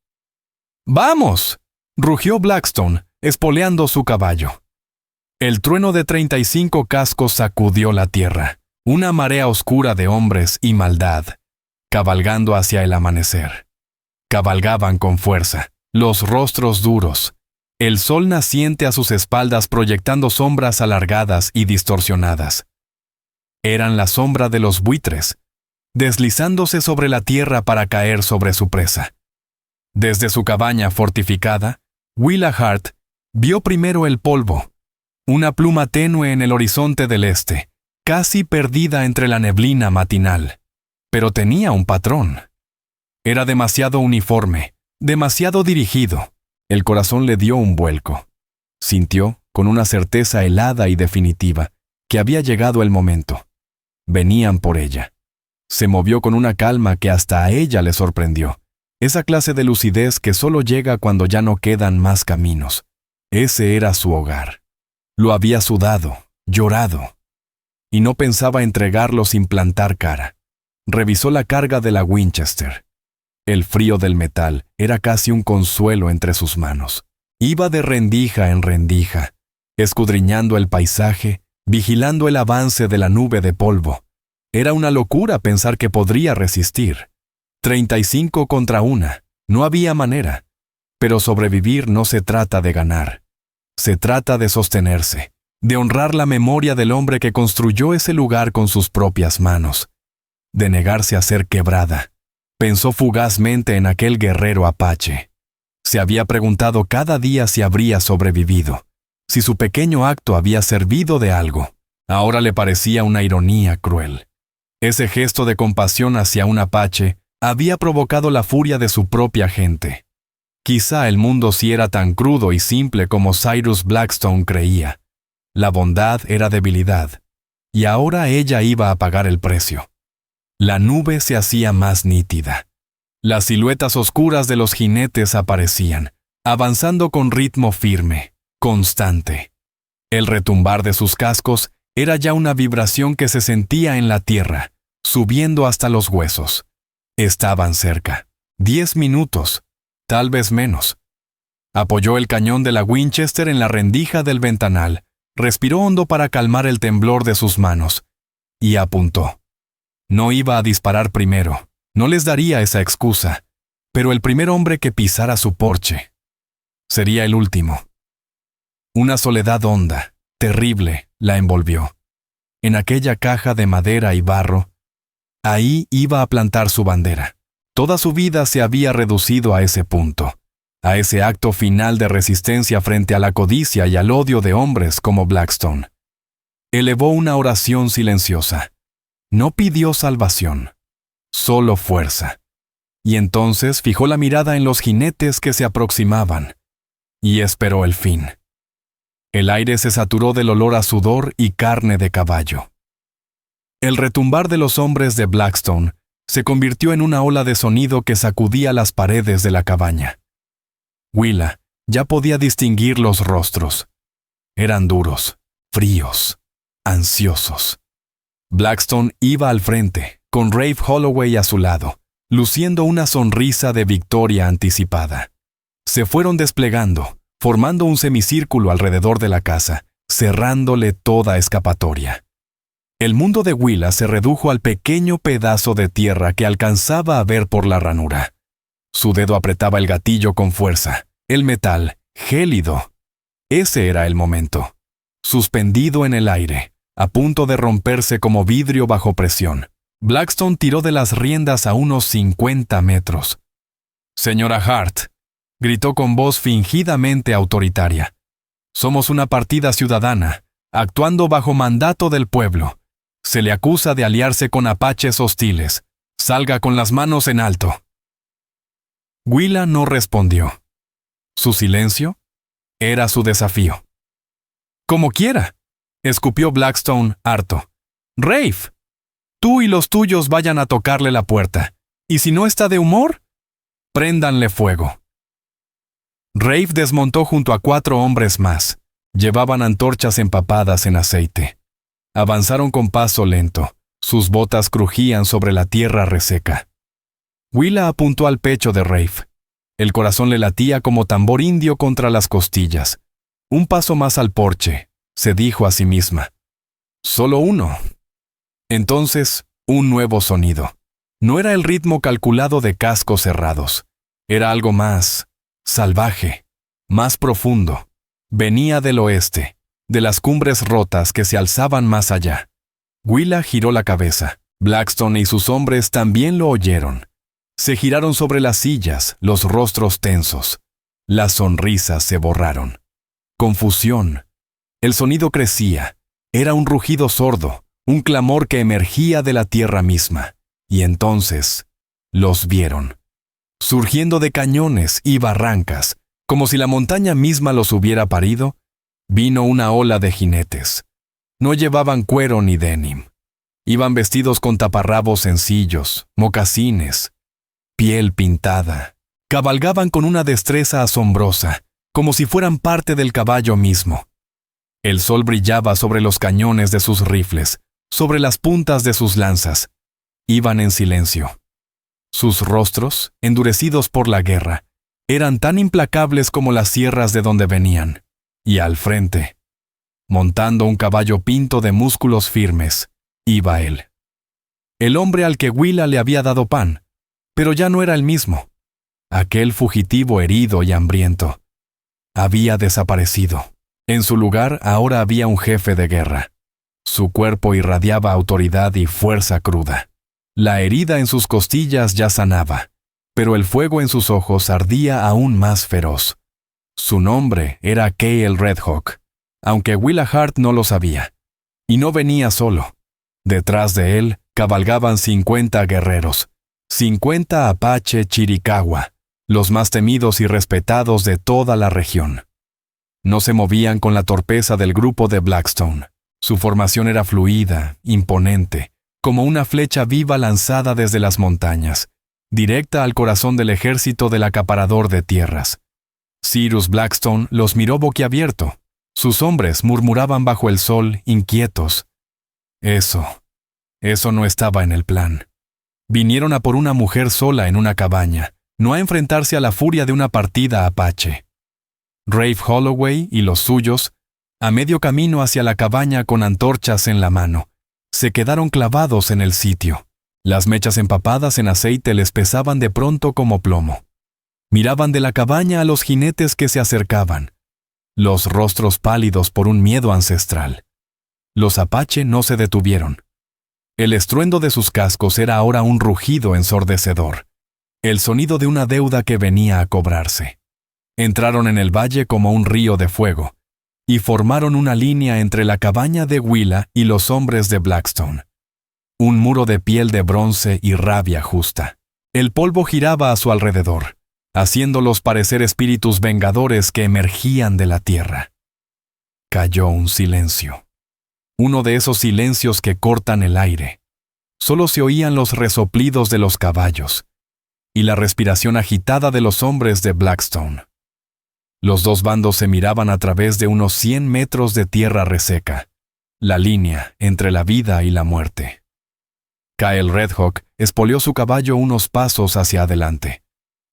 «¡Vamos!», rugió Blackstone, espoleando su caballo. El trueno de 35 cascos sacudió la tierra, una marea oscura de hombres y maldad, cabalgando hacia el amanecer. Cabalgaban con fuerza, los rostros duros, el sol naciente a sus espaldas proyectando sombras alargadas y distorsionadas. Eran la sombra de los buitres, deslizándose sobre la tierra para caer sobre su presa. Desde su cabaña fortificada, Willa Hart vio primero el polvo, una pluma tenue en el horizonte del este, casi perdida entre la neblina matinal. Pero tenía un patrón. Era demasiado uniforme, demasiado dirigido. El corazón le dio un vuelco. Sintió, con una certeza helada y definitiva, que había llegado el momento. Venían por ella. Se movió con una calma que hasta a ella le sorprendió. Esa clase de lucidez que solo llega cuando ya no quedan más caminos. Ese era su hogar. Lo había sudado, llorado. Y no pensaba entregarlo sin plantar cara. Revisó la carga de la Winchester. El frío del metal era casi un consuelo entre sus manos. Iba de rendija en rendija, escudriñando el paisaje, vigilando el avance de la nube de polvo. Era una locura pensar que podría resistir. 35 contra 1, no había manera. Pero sobrevivir no se trata de ganar. Se trata de sostenerse, de honrar la memoria del hombre que construyó ese lugar con sus propias manos. De negarse a ser quebrada. Pensó fugazmente en aquel guerrero apache. Se había preguntado cada día si habría sobrevivido, si su pequeño acto había servido de algo. Ahora le parecía una ironía cruel. Ese gesto de compasión hacia un apache había provocado la furia de su propia gente. Quizá el mundo sí era tan crudo y simple como Cyrus Blackstone creía. La bondad era debilidad, y ahora ella iba a pagar el precio. La nube se hacía más nítida. Las siluetas oscuras de los jinetes aparecían, avanzando con ritmo firme, constante. El retumbar de sus cascos era ya una vibración que se sentía en la tierra, subiendo hasta los huesos. Estaban cerca. 10 minutos, tal vez menos. Apoyó el cañón de la Winchester en la rendija del ventanal, respiró hondo para calmar el temblor de sus manos, y apuntó. No iba a disparar primero, no les daría esa excusa, pero el primer hombre que pisara su porche. Sería el último. Una soledad honda, terrible, la envolvió. En aquella caja de madera y barro, ahí iba a plantar su bandera. Toda su vida se había reducido a ese punto, a ese acto final de resistencia frente a la codicia y al odio de hombres como Blackstone. Elevó una oración silenciosa. No pidió salvación, solo fuerza. Y entonces fijó la mirada en los jinetes que se aproximaban, y esperó el fin. El aire se saturó del olor a sudor y carne de caballo. El retumbar de los hombres de Blackstone se convirtió en una ola de sonido que sacudía las paredes de la cabaña. Willa ya podía distinguir los rostros. Eran duros, fríos, ansiosos. Blackstone iba al frente, con Rafe Holloway a su lado, luciendo una sonrisa de victoria anticipada. Se fueron desplegando, formando un semicírculo alrededor de la casa, cerrándole toda escapatoria. El mundo de Willa se redujo al pequeño pedazo de tierra que alcanzaba a ver por la ranura. Su dedo apretaba el gatillo con fuerza, el metal, gélido. Ese era el momento. Suspendido en el aire, a punto de romperse como vidrio bajo presión, Blackstone tiró de las riendas a unos 50 metros. «Señora Hart», gritó con voz fingidamente autoritaria. «Somos una partida ciudadana, actuando bajo mandato del pueblo. Se le acusa de aliarse con apaches hostiles. Salga con las manos en alto». Willa no respondió. Su silencio era su desafío. «Como quiera», escupió Blackstone harto. «Rafe, tú y los tuyos vayan a tocarle la puerta. Y si no está de humor, préndanle fuego». Rafe desmontó junto a 4 hombres más. Llevaban antorchas empapadas en aceite. Avanzaron con paso lento. Sus botas crujían sobre la tierra reseca. Willa apuntó al pecho de Rafe. El corazón le latía como tambor indio contra las costillas. Un paso más al porche, se dijo a sí misma. Solo uno. Entonces, un nuevo sonido. No era el ritmo calculado de cascos cerrados. Era algo más salvaje, más profundo. Venía del oeste, de las cumbres rotas que se alzaban más allá. Willa giró la cabeza. Blackstone y sus hombres también lo oyeron. Se giraron sobre las sillas, los rostros tensos. Las sonrisas se borraron. Confusión. El sonido crecía. Era un rugido sordo, un clamor que emergía de la tierra misma. Y entonces, los vieron. Surgiendo de cañones y barrancas, como si la montaña misma los hubiera parido, vino una ola de jinetes. No llevaban cuero ni denim. Iban vestidos con taparrabos sencillos, mocasines, piel pintada. Cabalgaban con una destreza asombrosa, como si fueran parte del caballo mismo. El sol brillaba sobre los cañones de sus rifles, sobre las puntas de sus lanzas. Iban en silencio. Sus rostros, endurecidos por la guerra, eran tan implacables como las sierras de donde venían. Y al frente, montando un caballo pinto de músculos firmes, iba él. El hombre al que Willa le había dado pan, pero ya no era el mismo. Aquel fugitivo herido y hambriento había desaparecido. En su lugar ahora había un jefe de guerra. Su cuerpo irradiaba autoridad y fuerza cruda. La herida en sus costillas ya sanaba, pero el fuego en sus ojos ardía aún más feroz. Su nombre era Cale Redhawk, aunque Willa Hart no lo sabía. Y no venía solo. Detrás de él cabalgaban 50 guerreros, 50 Apache Chiricahua, los más temidos y respetados de toda la región. No se movían con la torpeza del grupo de Blackstone. Su formación era fluida, imponente, como una flecha viva lanzada desde las montañas, directa al corazón del ejército del acaparador de tierras. Cyrus Blackstone los miró boquiabierto. Sus hombres murmuraban bajo el sol, inquietos. Eso no estaba en el plan. Vinieron a por una mujer sola en una cabaña, no a enfrentarse a la furia de una partida apache. Rafe Holloway y los suyos, a medio camino hacia la cabaña con antorchas en la mano, se quedaron clavados en el sitio. Las mechas empapadas en aceite les pesaban de pronto como plomo. Miraban de la cabaña a los jinetes que se acercaban, los rostros pálidos por un miedo ancestral. Los apache no se detuvieron. El estruendo de sus cascos era ahora un rugido ensordecedor, el sonido de una deuda que venía a cobrarse. Entraron en el valle como un río de fuego, y formaron una línea entre la cabaña de Willa y los hombres de Blackstone. Un muro de piel de bronce y rabia justa. El polvo giraba a su alrededor, haciéndolos parecer espíritus vengadores que emergían de la tierra. Cayó un silencio. Uno de esos silencios que cortan el aire. Solo se oían los resoplidos de los caballos y la respiración agitada de los hombres de Blackstone. Los dos bandos se miraban a través de unos 100 metros de tierra reseca, la línea entre la vida y la muerte. Kyle Redhawk espoleó su caballo unos pasos hacia adelante.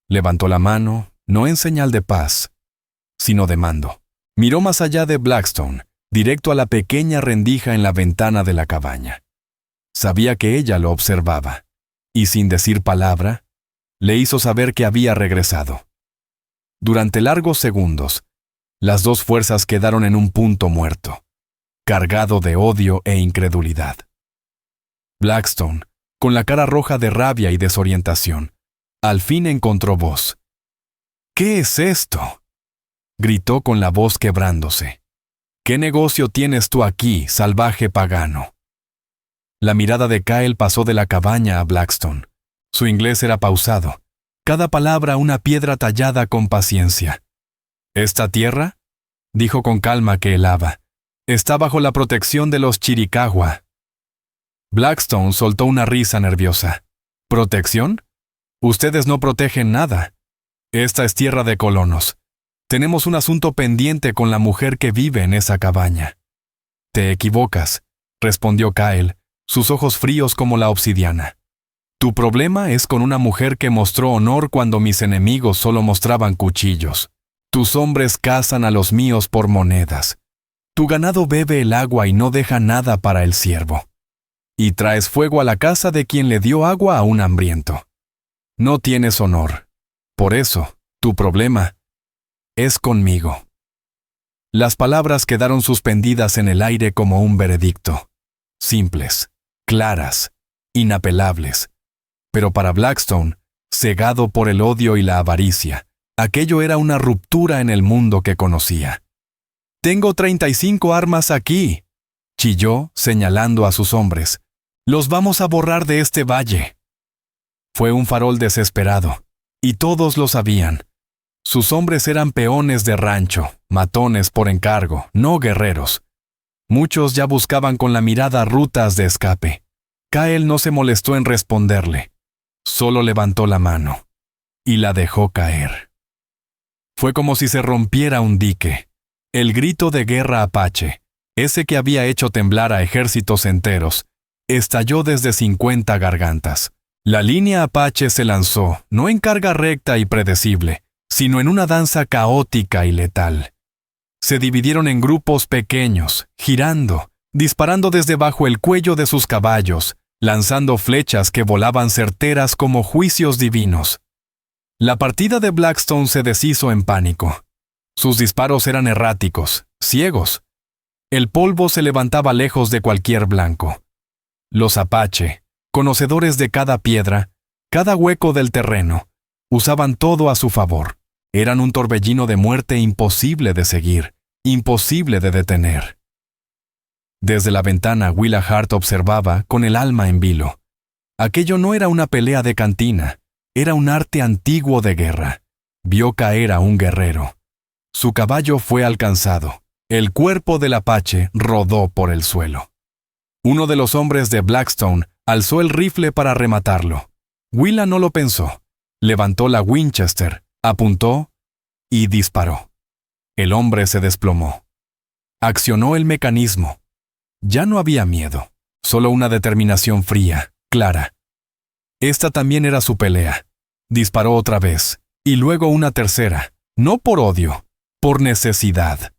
Levantó la mano, no en señal de paz, sino de mando. Miró más allá de Blackstone, directo a la pequeña rendija en la ventana de la cabaña. Sabía que ella lo observaba, y sin decir palabra, le hizo saber que había regresado. Durante largos segundos, las dos fuerzas quedaron en un punto muerto, cargado de odio e incredulidad. Blackstone, con la cara roja de rabia y desorientación, al fin encontró voz. «¿Qué es esto?», gritó con la voz quebrándose. «¿Qué negocio tienes tú aquí, salvaje pagano?». La mirada de Kyle pasó de la cabaña a Blackstone. Su inglés era pausado, cada palabra una piedra tallada con paciencia. «¿Esta tierra?», dijo con calma que helaba, «está bajo la protección de los Chiricahua». Blackstone soltó una risa nerviosa. «¿Protección? Ustedes no protegen nada. Esta es tierra de colonos. Tenemos un asunto pendiente con la mujer que vive en esa cabaña». «Te equivocas», respondió Kyle, sus ojos fríos como la obsidiana. «Tu problema es con una mujer que mostró honor cuando mis enemigos solo mostraban cuchillos. Tus hombres cazan a los míos por monedas. Tu ganado bebe el agua y no deja nada para el ciervo. Y traes fuego a la casa de quien le dio agua a un hambriento. No tienes honor. Por eso, tu problema es conmigo». Las palabras quedaron suspendidas en el aire como un veredicto. Simples, claras, inapelables. Pero para Blackstone, cegado por el odio y la avaricia, aquello era una ruptura en el mundo que conocía. «Tengo 35 armas aquí», chilló, señalando a sus hombres. «Los vamos a borrar de este valle». Fue un farol desesperado, y todos lo sabían. Sus hombres eran peones de rancho, matones por encargo, no guerreros. Muchos ya buscaban con la mirada rutas de escape. Kyle no se molestó en responderle. Solo levantó la mano y la dejó caer. Fue como si se rompiera un dique. El grito de guerra apache, ese que había hecho temblar a ejércitos enteros, estalló desde 50 gargantas. La línea apache se lanzó, no en carga recta y predecible, sino en una danza caótica y letal. Se dividieron en grupos pequeños, girando, disparando desde bajo el cuello de sus caballos, lanzando flechas que volaban certeras como juicios divinos. La partida de Blackstone se deshizo en pánico. Sus disparos eran erráticos, ciegos. El polvo se levantaba lejos de cualquier blanco. Los apache, conocedores de cada piedra, cada hueco del terreno, usaban todo a su favor. Eran un torbellino de muerte imposible de seguir, imposible de detener. Desde la ventana, Willa Hart observaba con el alma en vilo. Aquello no era una pelea de cantina, era un arte antiguo de guerra. Vio caer a un guerrero. Su caballo fue alcanzado. El cuerpo del apache rodó por el suelo. Uno de los hombres de Blackstone alzó el rifle para rematarlo. Willa no lo pensó. Levantó la Winchester, apuntó y disparó. El hombre se desplomó. Accionó el mecanismo. Ya no había miedo, solo una determinación fría, clara. Esta también era su pelea. Disparó otra vez, y luego una tercera, no por odio, por necesidad.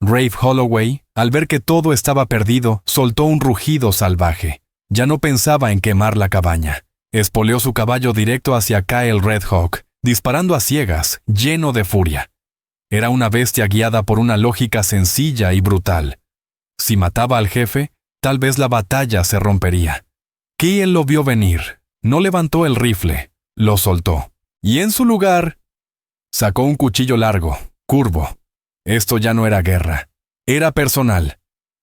Rafe Holloway, al ver que todo estaba perdido, soltó un rugido salvaje. Ya no pensaba en quemar la cabaña. Espoleó su caballo directo hacia Kyle Redhawk, disparando a ciegas, lleno de furia. Era una bestia guiada por una lógica sencilla y brutal. Si mataba al jefe, tal vez la batalla se rompería. Kiel lo vio venir, no levantó el rifle, lo soltó. Y en su lugar, sacó un cuchillo largo, curvo. Esto ya no era guerra, era personal.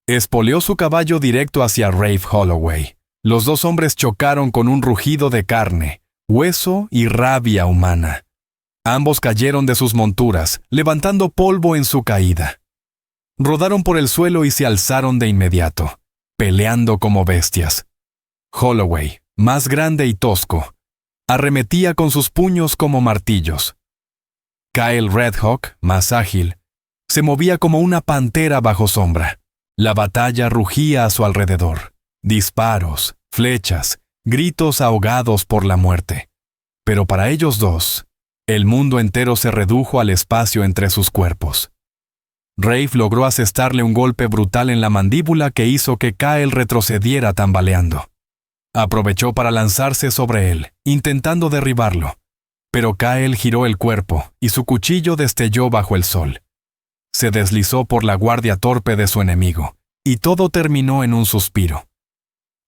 Espoleó su caballo directo hacia Rafe Holloway. Los dos hombres chocaron con un rugido de carne, hueso y rabia humana. Ambos cayeron de sus monturas, levantando polvo en su caída. Rodaron por el suelo y se alzaron de inmediato, peleando como bestias. Holloway, más grande y tosco, arremetía con sus puños como martillos. Kyle Redhawk, más ágil, se movía como una pantera bajo sombra. La batalla rugía a su alrededor. Disparos, flechas, gritos ahogados por la muerte. Pero para ellos dos, el mundo entero se redujo al espacio entre sus cuerpos. Rafe logró asestarle un golpe brutal en la mandíbula que hizo que Kyle retrocediera tambaleando. Aprovechó para lanzarse sobre él, intentando derribarlo. Pero Kyle giró el cuerpo y su cuchillo destelló bajo el sol. Se deslizó por la guardia torpe de su enemigo, y todo terminó en un suspiro.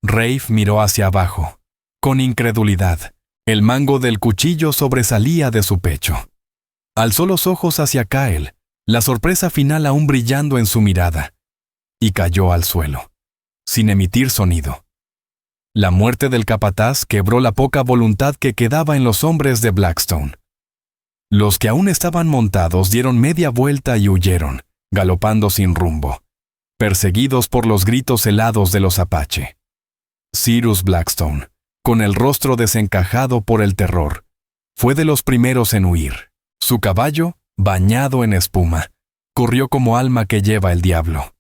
Rafe miró hacia abajo. Con incredulidad, el mango del cuchillo sobresalía de su pecho. Alzó los ojos hacia Kyle, la sorpresa final aún brillando en su mirada, y cayó al suelo, sin emitir sonido. La muerte del capataz quebró la poca voluntad que quedaba en los hombres de Blackstone. Los que aún estaban montados dieron media vuelta y huyeron, galopando sin rumbo, perseguidos por los gritos helados de los Apache. Cyrus Blackstone, con el rostro desencajado por el terror, fue de los primeros en huir. Su caballo, bañado en espuma, corrió como alma que lleva el diablo.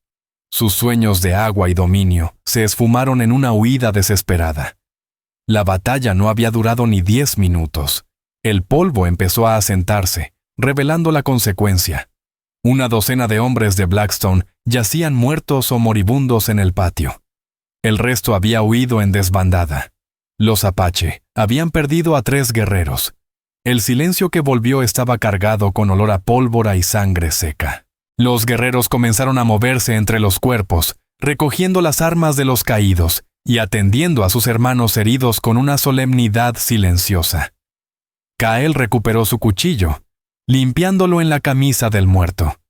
Sus sueños de agua y dominio se esfumaron en una huida desesperada. La batalla no había durado ni 10 minutos. El polvo empezó a asentarse, revelando la consecuencia. Una docena de hombres de Blackstone yacían muertos o moribundos en el patio. El resto había huido en desbandada. Los Apache habían perdido a 3 guerreros. El silencio que volvió estaba cargado con olor a pólvora y sangre seca. Los guerreros comenzaron a moverse entre los cuerpos, recogiendo las armas de los caídos y atendiendo a sus hermanos heridos con una solemnidad silenciosa. Kyle recuperó su cuchillo, limpiándolo en la camisa del muerto.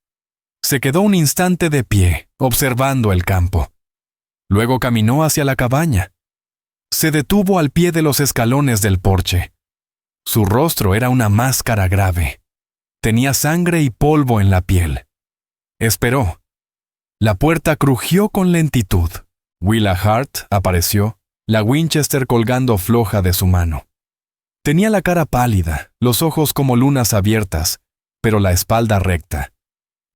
Se quedó un instante de pie, observando el campo. Luego caminó hacia la cabaña. Se detuvo al pie de los escalones del porche. Su rostro era una máscara grave. Tenía sangre y polvo en la piel. Esperó. La puerta crujió con lentitud. Willa Hart apareció, la Winchester colgando floja de su mano. Tenía la cara pálida, los ojos como lunas abiertas, pero la espalda recta.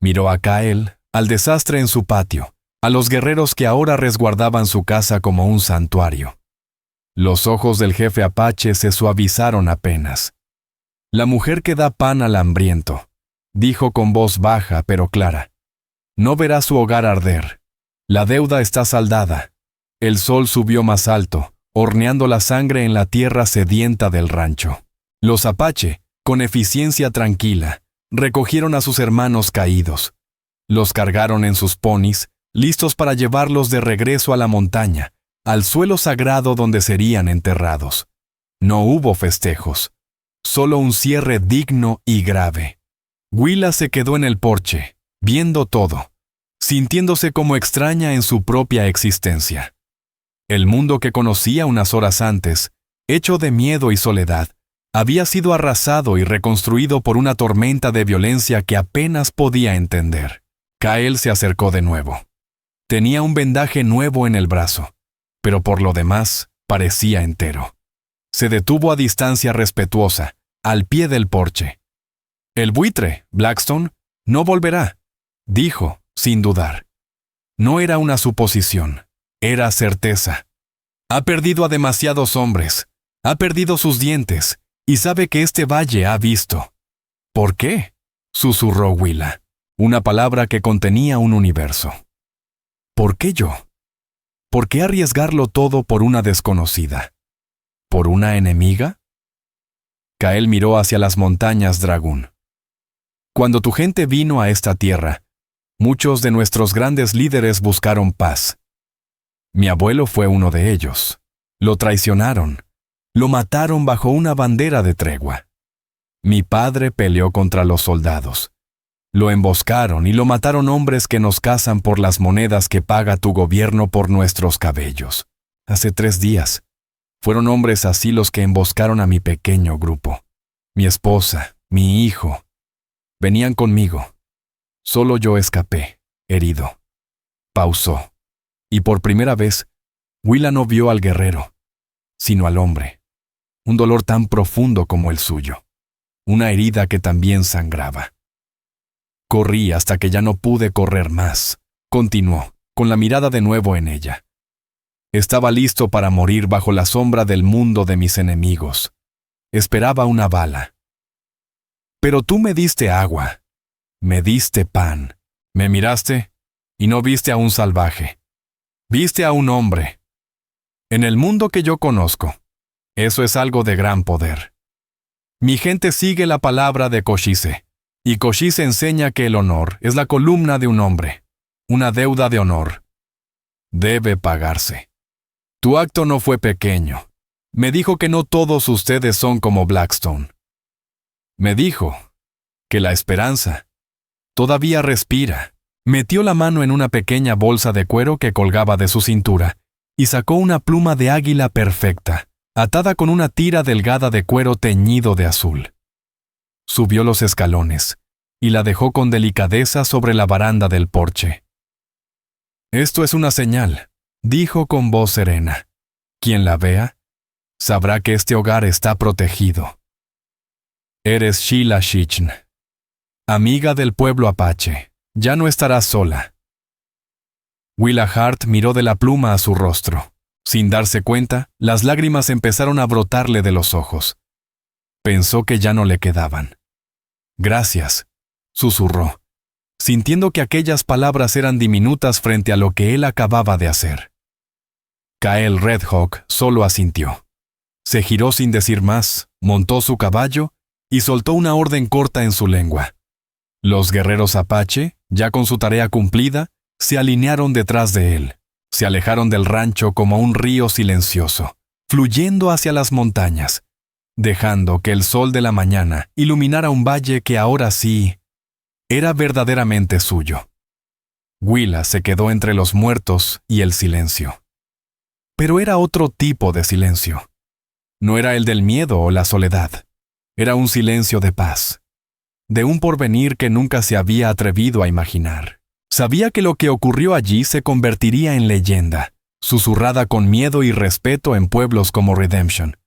Miró a Kyle, al desastre en su patio, a los guerreros que ahora resguardaban su casa como un santuario. Los ojos del jefe Apache se suavizaron apenas. La mujer que da pan al hambriento, dijo con voz baja pero clara. No verá su hogar arder. La deuda está saldada. El sol subió más alto, horneando la sangre en la tierra sedienta del rancho. Los Apache, con eficiencia tranquila, recogieron a sus hermanos caídos. Los cargaron en sus ponis, listos para llevarlos de regreso a la montaña, al suelo sagrado donde serían enterrados. No hubo festejos, solo un cierre digno y grave. Willa se quedó en el porche, viendo todo, sintiéndose como extraña en su propia existencia. El mundo que conocía unas horas antes, hecho de miedo y soledad, había sido arrasado y reconstruido por una tormenta de violencia que apenas podía entender. Kyle se acercó de nuevo. Tenía un vendaje nuevo en el brazo, pero por lo demás parecía entero. Se detuvo a distancia respetuosa, al pie del porche. El buitre, Blackstone, no volverá, dijo, sin dudar. No era una suposición, era certeza. Ha perdido a demasiados hombres, ha perdido sus dientes, y sabe que este valle ha visto. ¿Por qué?, susurró Willa, una palabra que contenía un universo. ¿Por qué yo? ¿Por qué arriesgarlo todo por una desconocida? ¿Por una enemiga? Kael miró hacia las montañas Dragún. Cuando tu gente vino a esta tierra, muchos de nuestros grandes líderes buscaron paz. Mi abuelo fue uno de ellos. Lo traicionaron. Lo mataron bajo una bandera de tregua. Mi padre peleó contra los soldados. Lo emboscaron y lo mataron hombres que nos cazan por las monedas que paga tu gobierno por nuestros cabellos. Hace 3 días, fueron hombres así los que emboscaron a mi pequeño grupo. Mi esposa, mi hijo, venían conmigo. Solo yo escapé, herido. Pausó. Y por primera vez, Willa no vio al guerrero, sino al hombre. Un dolor tan profundo como el suyo. Una herida que también sangraba. Corrí hasta que ya no pude correr más. Continuó, con la mirada de nuevo en ella. Estaba listo para morir bajo la sombra del mundo de mis enemigos. Esperaba una bala. Pero tú me diste agua. Me diste pan. Me miraste y no viste a un salvaje. Viste a un hombre. En el mundo que yo conozco, eso es algo de gran poder. Mi gente sigue la palabra de Cochise, y Cochise enseña que el honor es la columna de un hombre, una deuda de honor. Debe pagarse. Tu acto no fue pequeño. Me dijo que no todos ustedes son como Blackstone. Me dijo que la esperanza todavía respira. Metió la mano en una pequeña bolsa de cuero que colgaba de su cintura y sacó una pluma de águila perfecta, atada con una tira delgada de cuero teñido de azul. Subió los escalones y la dejó con delicadeza sobre la baranda del porche. Esto es una señal, dijo con voz serena. Quien la vea, sabrá que este hogar está protegido. Eres Sheila Shichn, amiga del pueblo apache. Ya no estarás sola. Willa Hart miró de la pluma a su rostro. Sin darse cuenta, las lágrimas empezaron a brotarle de los ojos. Pensó que ya no le quedaban. Gracias, susurró, sintiendo que aquellas palabras eran diminutas frente a lo que él acababa de hacer. Kael Redhawk solo asintió. Se giró sin decir más, montó su caballo y soltó una orden corta en su lengua. Los guerreros apache, ya con su tarea cumplida, se alinearon detrás de él. Se alejaron del rancho como un río silencioso, fluyendo hacia las montañas, dejando que el sol de la mañana iluminara un valle que ahora sí era verdaderamente suyo. Willa se quedó entre los muertos y el silencio. Pero era otro tipo de silencio. No era el del miedo o la soledad. Era un silencio de paz. De un porvenir que nunca se había atrevido a imaginar. Sabía que lo que ocurrió allí se convertiría en leyenda, susurrada con miedo y respeto en pueblos como Redemption.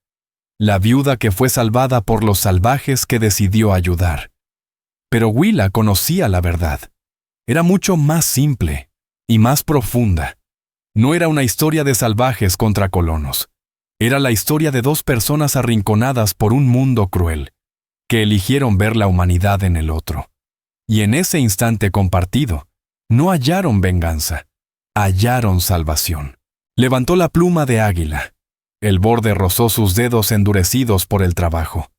La viuda que fue salvada por los salvajes que decidió ayudar. Pero Willa conocía la verdad. Era mucho más simple y más profunda. No era una historia de salvajes contra colonos. Era la historia de 2 personas arrinconadas por un mundo cruel, que eligieron ver la humanidad en el otro. Y en ese instante compartido, no hallaron venganza, hallaron salvación. Levantó la pluma de águila. El borde rozó sus dedos endurecidos por el trabajo.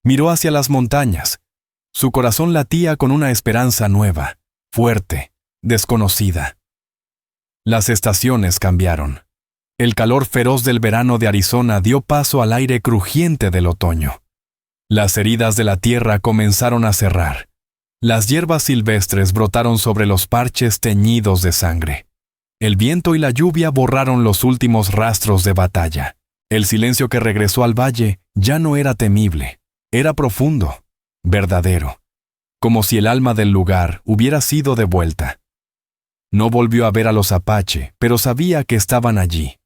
Miró hacia las montañas. Su corazón latía con una esperanza nueva, fuerte, desconocida. Las estaciones cambiaron. El calor feroz del verano de Arizona dio paso al aire crujiente del otoño. Las heridas de la tierra comenzaron a cerrar. Las hierbas silvestres brotaron sobre los parches teñidos de sangre. El viento y la lluvia borraron los últimos rastros de batalla. El silencio que regresó al valle ya no era temible. Era profundo, verdadero, como si el alma del lugar hubiera sido devuelta. No volvió a ver a los apache, pero sabía que estaban allí.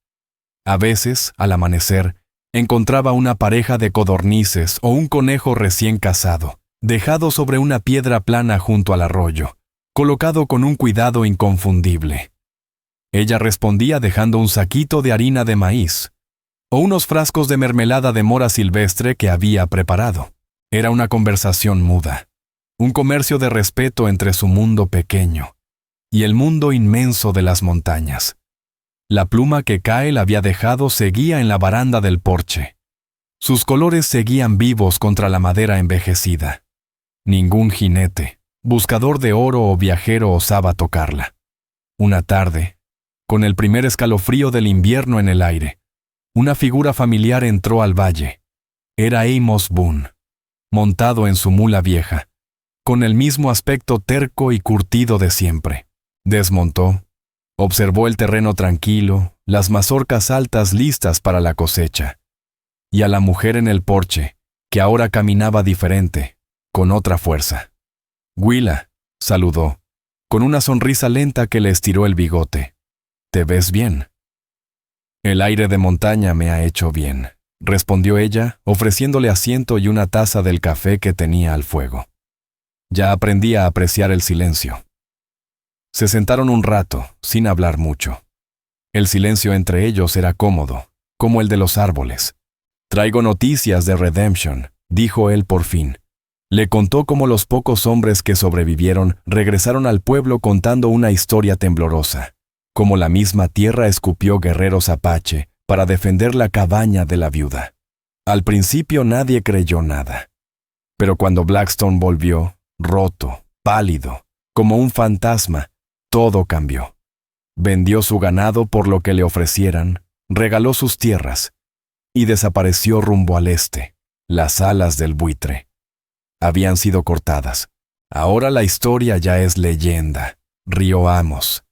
A veces, al amanecer, encontraba una pareja de codornices o un conejo recién cazado, dejado sobre una piedra plana junto al arroyo, colocado con un cuidado inconfundible. Ella respondía dejando un saquito de harina de maíz, o unos frascos de mermelada de mora silvestre que había preparado. Era una conversación muda, un comercio de respeto entre su mundo pequeño y el mundo inmenso de las montañas. La pluma que Kael había dejado seguía en la baranda del porche. Sus colores seguían vivos contra la madera envejecida. Ningún jinete, buscador de oro o viajero osaba tocarla. Una tarde, con el primer escalofrío del invierno en el aire, una figura familiar entró al valle. Era Amos Boone, montado en su mula vieja, con el mismo aspecto terco y curtido de siempre. Desmontó, observó el terreno tranquilo, las mazorcas altas listas para la cosecha, y a la mujer en el porche, que ahora caminaba diferente, con otra fuerza. «Willa», saludó, con una sonrisa lenta que le estiró el bigote. «¿Te ves bien?» «El aire de montaña me ha hecho bien», respondió ella, ofreciéndole asiento y una taza del café que tenía al fuego. Ya aprendí a apreciar el silencio. Se sentaron un rato, sin hablar mucho. El silencio entre ellos era cómodo, como el de los árboles. «Traigo noticias de Redemption», dijo él por fin. Le contó cómo los pocos hombres que sobrevivieron regresaron al pueblo contando una historia temblorosa, cómo la misma tierra escupió guerreros apache para defender la cabaña de la viuda. Al principio nadie creyó nada. Pero cuando Blackstone volvió, roto, pálido, como un fantasma, todo cambió. Vendió su ganado por lo que le ofrecieran, regaló sus tierras y desapareció rumbo al este. Las alas del buitre habían sido cortadas. «Ahora la historia ya es leyenda», rió Amos.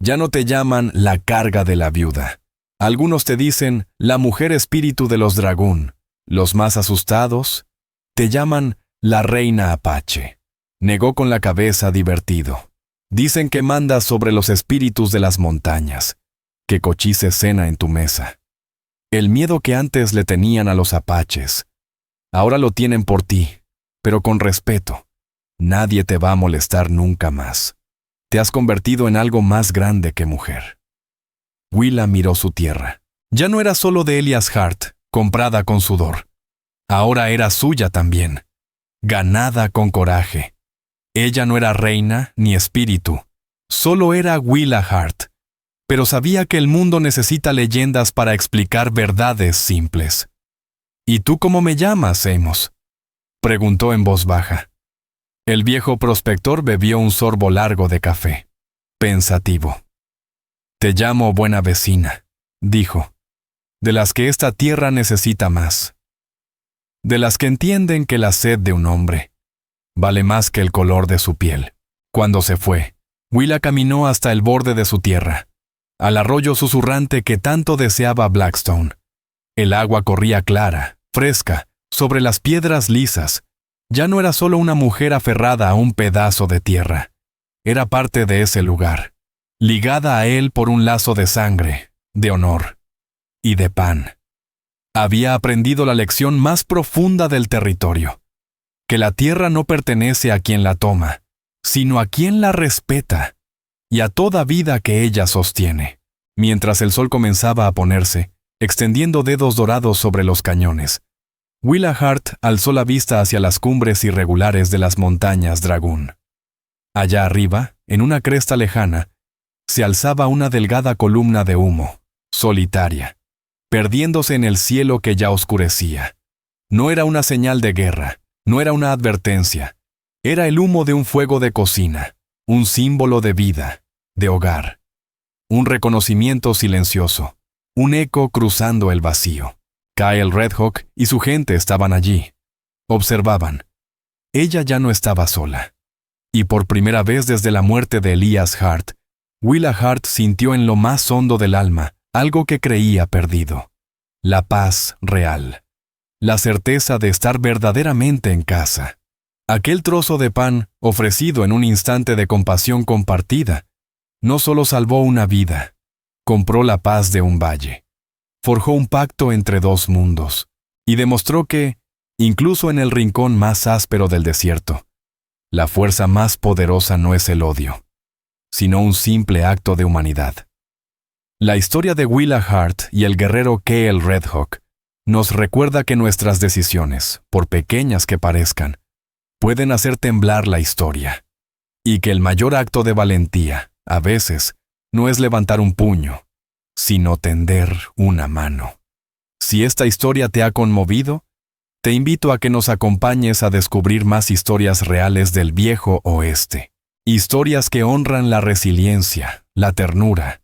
«Ya no te llaman la carga de la viuda. Algunos te dicen la mujer espíritu de los dragón. Los más asustados te llaman la reina apache». Negó con la cabeza divertido. «Dicen que mandas sobre los espíritus de las montañas, que Cochise cena en tu mesa. El miedo que antes le tenían a los apaches, ahora lo tienen por ti, pero con respeto. Nadie te va a molestar nunca más. Te has convertido en algo más grande que mujer». Willa miró su tierra. Ya no era solo de Elias Hart, comprada con sudor. Ahora era suya también, ganada con coraje. Ella no era reina ni espíritu, solo era Willa Hart. Pero sabía que el mundo necesita leyendas para explicar verdades simples. «¿Y tú cómo me llamas, Amos?», preguntó en voz baja. El viejo prospector bebió un sorbo largo de café, pensativo. «Te llamo buena vecina», dijo, «de las que esta tierra necesita más. De las que entienden que la sed de un hombre vale más que el color de su piel». Cuando se fue, Willa caminó hasta el borde de su tierra, al arroyo susurrante que tanto deseaba Blackstone. El agua corría clara, fresca, sobre las piedras lisas. Ya no era solo una mujer aferrada a un pedazo de tierra. Era parte de ese lugar, ligada a él por un lazo de sangre, de honor y de pan. Había aprendido la lección más profunda del territorio, que la tierra no pertenece a quien la toma, sino a quien la respeta, y a toda vida que ella sostiene. Mientras el sol comenzaba a ponerse, extendiendo dedos dorados sobre los cañones, Willa Hart alzó la vista hacia las cumbres irregulares de las montañas Dragón. Allá arriba, en una cresta lejana, se alzaba una delgada columna de humo, solitaria, perdiéndose en el cielo que ya oscurecía. No era una señal de guerra, no era una advertencia, era el humo de un fuego de cocina, un símbolo de vida, de hogar. Un reconocimiento silencioso, un eco cruzando el vacío. Kyle Redhawk y su gente estaban allí. Observaban. Ella ya no estaba sola. Y por primera vez desde la muerte de Elias Hart, Willa Hart sintió en lo más hondo del alma algo que creía perdido. La paz real. La certeza de estar verdaderamente en casa. Aquel trozo de pan, ofrecido en un instante de compasión compartida, no solo salvó una vida, compró la paz de un valle. Forjó un pacto entre dos mundos y demostró que, incluso en el rincón más áspero del desierto, la fuerza más poderosa no es el odio, sino un simple acto de humanidad. La historia de Willa Hart y el guerrero Kyle Redhawk nos recuerda que nuestras decisiones, por pequeñas que parezcan, pueden hacer temblar la historia, y que el mayor acto de valentía, a veces, no es levantar un puño, sino tender una mano. Si esta historia te ha conmovido, te invito a que nos acompañes a descubrir más historias reales del viejo oeste. Historias que honran la resiliencia, la ternura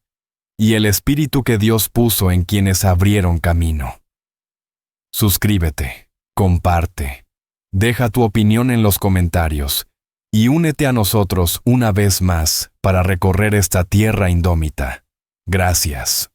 y el espíritu que Dios puso en quienes abrieron camino. Suscríbete, comparte, deja tu opinión en los comentarios y únete a nosotros una vez más para recorrer esta tierra indómita. Gracias.